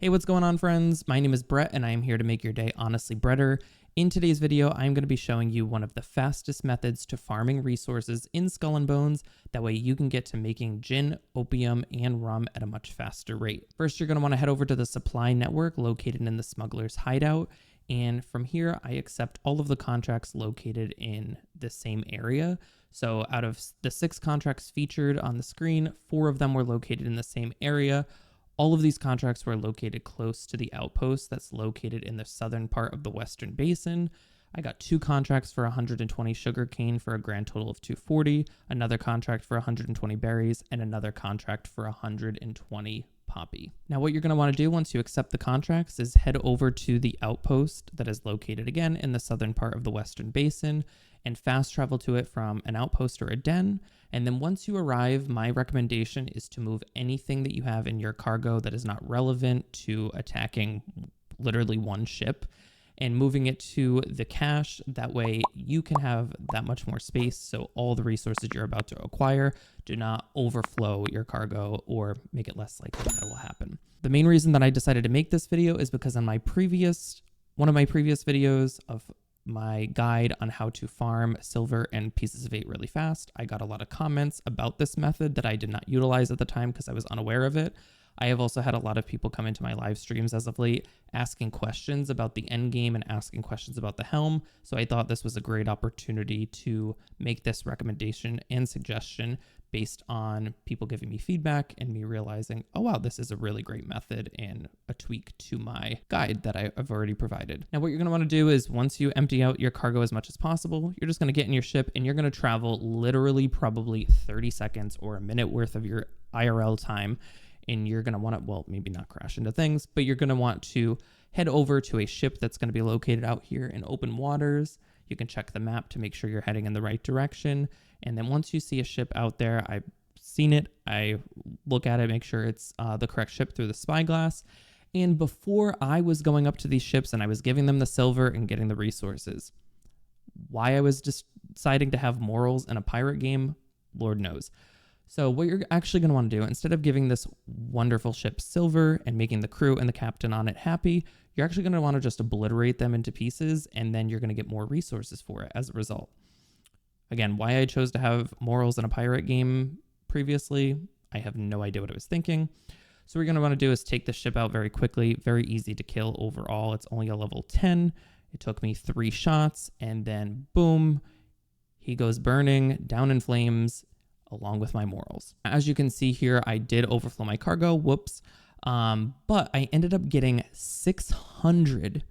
Hey, what's going on, friends? My name is Brett, and I am here to make your day honestly better. In today's video, I'm going to be showing you one of the fastest methods to farming resources in Skull and Bones. That way you can get to making gin, opium, and rum at a much faster rate. First, you're going to want to head over to the supply network located in the Smuggler's Hideout. And from here, I accept all of the contracts located in the same area. So out of the 6 contracts featured on the screen, 4 of them were located in the same area. All of these contracts were located close to the outpost that's located in the southern part of the Western Basin. I got 2 contracts for 120 sugarcane for a grand total of 240, another contract for 120 berries, and another contract for 120 poppy. Now what you're going to want to do once you accept the contracts is head over to the outpost that is located again in the southern part of the Western Basin and fast travel to it from an outpost or a den. And then once you arrive, my recommendation is to move anything that you have in your cargo that is not relevant to attacking literally one ship and moving it to the cache. That way you can have that much more space so all the resources you're about to acquire do not overflow your cargo or make it less likely that it will happen. The main reason that I decided to make this video is because on one of my previous videos of my guide on how to farm silver and pieces of 8 really fast, I got a lot of comments about this method that I did not utilize at the time because I was unaware of it. I have also had a lot of people come into my live streams as of late asking questions about the end game and asking questions about the helm, so I thought this was a great opportunity to make this recommendation and suggestion based on people giving me feedback and me realizing, oh wow, this is a really great method and a tweak to my guide that I've already provided. Now what you're going to want to do is once you empty out your cargo as much as possible, you're just going to get in your ship and you're going to travel literally probably 30 seconds or a minute worth of your IRL time. And you're going to want to, well, maybe not crash into things, but you're going to want to head over to a ship that's going to be located out here in open waters. You can check the map to make sure you're heading in the right direction. And then once you see a ship out there, I've seen it, I look at it, make sure it's the correct ship through the spyglass. And before I was going up to these ships and I was giving them the silver and getting the resources, why I was just deciding to have morals in a pirate game, Lord knows. So what you're actually going to want to do, instead of giving this wonderful ship silver and making the crew and the captain on it happy, you're actually going to want to just obliterate them into pieces, and then you're going to get more resources for it as a result. Again, why I chose to have morals in a pirate game previously, I have no idea what I was thinking. So what you're going to want to do is take the ship out very quickly, very easy to kill overall. It's only a level 10. It took me 3 shots, and then boom, he goes burning, down in flames, along with my morals. As you can see here, I did overflow my cargo, whoops, but I ended up getting 600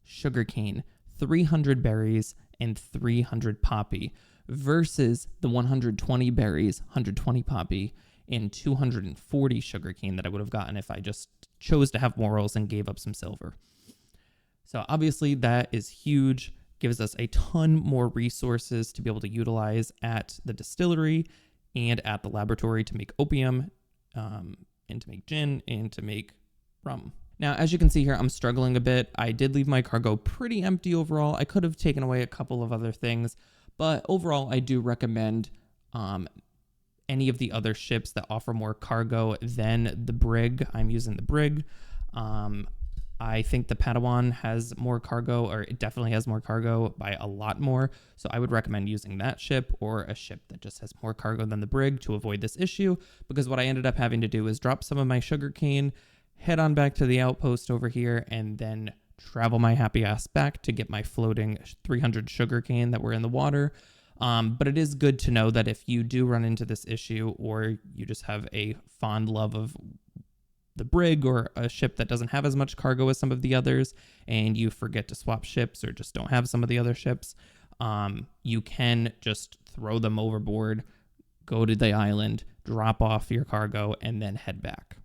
sugarcane, 300 berries, and 300 poppy versus the 120 berries, 120 poppy, and 240 sugarcane that I would have gotten if I just chose to have morals and gave up some silver. So obviously that is huge, gives us a ton more resources to be able to utilize at the distillery and at the laboratory to make opium, and to make gin, and to make rum. Now, as you can see here, I'm struggling a bit. I did leave my cargo pretty empty overall. I could have taken away a couple of other things, but overall, I do recommend any of the other ships that offer more cargo than the brig. I'm using the brig. I think the Padawan has more cargo, or it definitely has more cargo by a lot more. So I would recommend using that ship or a ship that just has more cargo than the brig to avoid this issue. Because what I ended up having to do is drop some of my sugarcane, head on back to the outpost over here, and then travel my happy ass back to get my floating 300 sugarcane that were in the water. But it is good to know that if you do run into this issue, or you just have a fond love of the brig or a ship that doesn't have as much cargo as some of the others, and you forget to swap ships or just don't have some of the other ships, you can just throw them overboard, go to the island, drop off your cargo, and then head back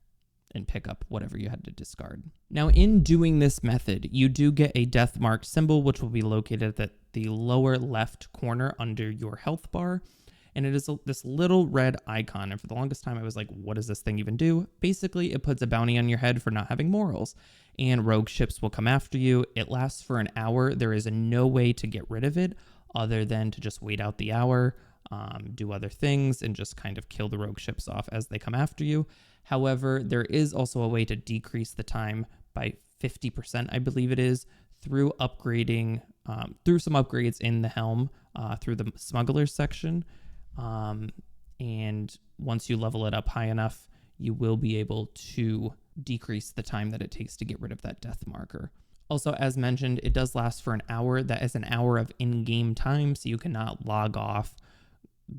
and pick up whatever you had to discard. Now, in doing this method, you do get a death mark symbol, which will be located at the lower left corner under your health bar. And it is this little red icon. And for the longest time, I was like, what does this thing even do? Basically, it puts a bounty on your head for not having morals. And rogue ships will come after you. It lasts for an hour. There is no way to get rid of it other than to just wait out the hour, do other things, and just kind of kill the rogue ships off as they come after you. However, there is also a way to decrease the time by 50%, I believe it is, through upgrading, through some upgrades in the helm, through the smugglers section. And once you level it up high enough, you will be able to decrease the time that it takes to get rid of that death marker. Also, as mentioned, it does last for an hour. That is an hour of in-game time, so you cannot log off,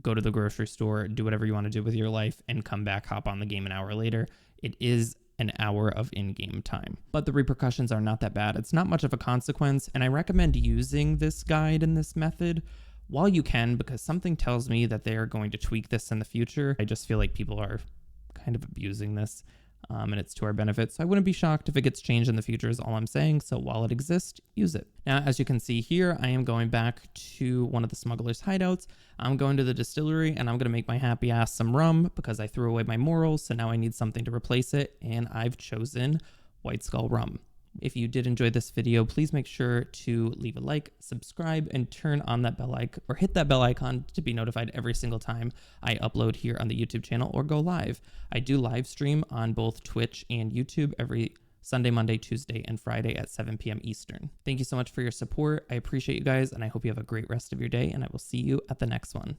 go to the grocery store, do whatever you want to do with your life, and come back, hop on the game an hour later. It is an hour of in-game time. But the repercussions are not that bad. It's not much of a consequence, and I recommend using this guide and this method while you can, because something tells me that they are going to tweak this in the future. I just feel like people are kind of abusing this, and it's to our benefit. So I wouldn't be shocked if it gets changed in the future is all I'm saying. So while it exists, use it. Now, as you can see here, I am going back to one of the smugglers' hideouts. I'm going to the distillery and I'm going to make my happy ass some rum because I threw away my morals. So now I need something to replace it. And I've chosen White Skull rum. If you did enjoy this video, please make sure to leave a like, subscribe, and turn on that bell icon, or hit that bell icon to be notified every single time I upload here on the YouTube channel or go live. I do live stream on both Twitch and YouTube every Sunday, Monday, Tuesday, and Friday at 7 p.m. Eastern. Thank you so much for your support. I appreciate you guys, and I hope you have a great rest of your day, and I will see you at the next one.